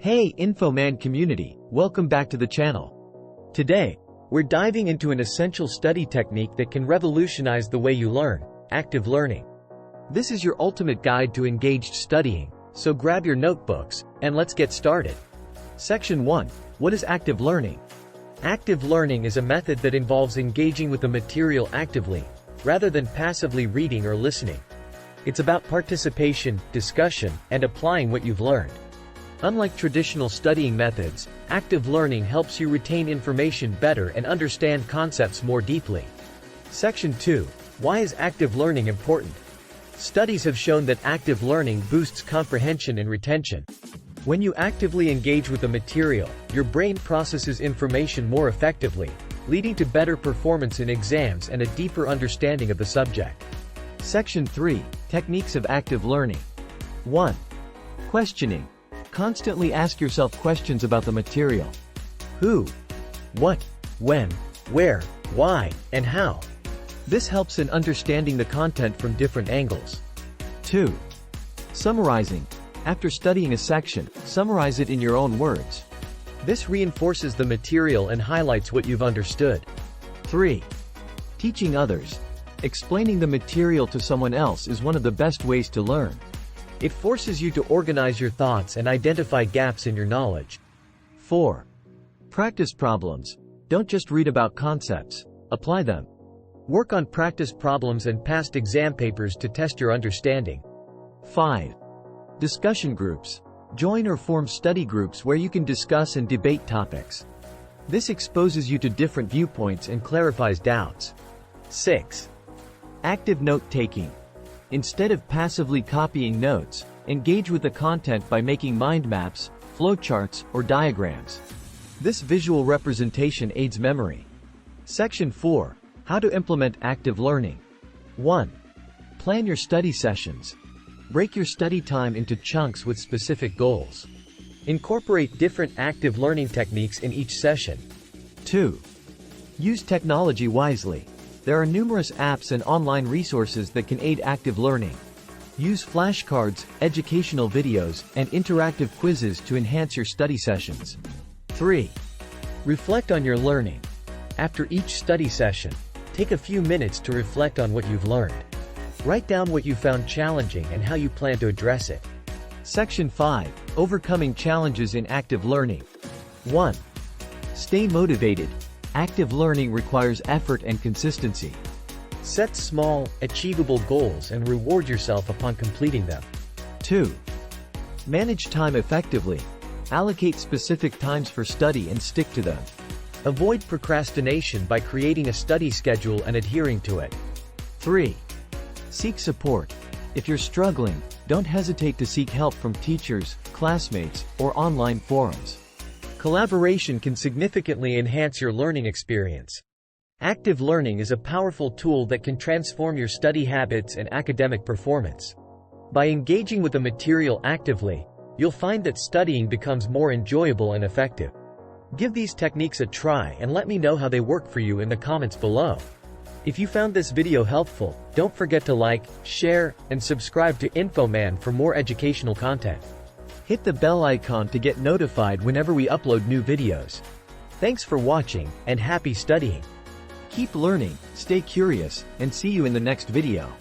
Hey InfoMan community, welcome back to the channel. Today, we're diving into an essential study technique that can revolutionize the way you learn, active learning. This is your ultimate guide to engaged studying, so grab your notebooks, and let's get started. Section 1. What is active learning? Active learning is a method that involves engaging with the material actively, rather than passively reading or listening. It's about participation, discussion, and applying what you've learned. Unlike traditional studying methods, active learning helps you retain information better and understand concepts more deeply. Section 2. Why is active learning important? Studies have shown that active learning boosts comprehension and retention. When you actively engage with the material, your brain processes information more effectively, leading to better performance in exams and a deeper understanding of the subject. Section 3. Techniques of active learning. 1. Questioning. Constantly ask yourself questions about the material. Who? What? When? Where? Why? And how? This helps in understanding the content from different angles. 2. Summarizing. After studying a section, summarize it in your own words. This reinforces the material and highlights what you've understood. 3. Teaching others. Explaining the material to someone else is one of the best ways to learn. It forces you to organize your thoughts and identify gaps in your knowledge. 4. Practice problems. Don't just read about concepts, apply them. Work on practice problems and past exam papers to test your understanding. 5. Discussion groups. Join or form study groups where you can discuss and debate topics. This exposes you to different viewpoints and clarifies doubts. 6. Active note-taking. Instead of passively copying notes, engage with the content by making mind maps, flowcharts, or diagrams. This visual representation aids memory. Section 4. How to implement active learning. 1. Plan your study sessions. Break your study time into chunks with specific goals. Incorporate different active learning techniques in each session. 2. Use technology wisely. There are numerous apps and online resources that can aid active learning. Use flashcards, educational videos, and interactive quizzes to enhance your study sessions. 3. Reflect on your learning. After each study session, take a few minutes to reflect on what you've learned. Write down what you found challenging and how you plan to address it. Section 5. Overcoming challenges in active learning. 1. Stay motivated. Active learning requires effort and consistency. Set small, achievable goals and reward yourself upon completing them. 2. Manage time effectively. Allocate specific times for study and stick to them. Avoid procrastination by creating a study schedule and adhering to it. 3. Seek support. If you're struggling, don't hesitate to seek help from teachers, classmates, or online forums. Collaboration can significantly enhance your learning experience. Active learning is a powerful tool that can transform your study habits and academic performance. By engaging with the material actively, you'll find that studying becomes more enjoyable and effective. Give these techniques a try and let me know how they work for you in the comments below. If you found this video helpful, don't forget to like, share, and subscribe to InfoMan for more educational content. Hit the bell icon to get notified whenever we upload new videos. Thanks for watching, and happy studying. Keep learning, stay curious, and see you in the next video.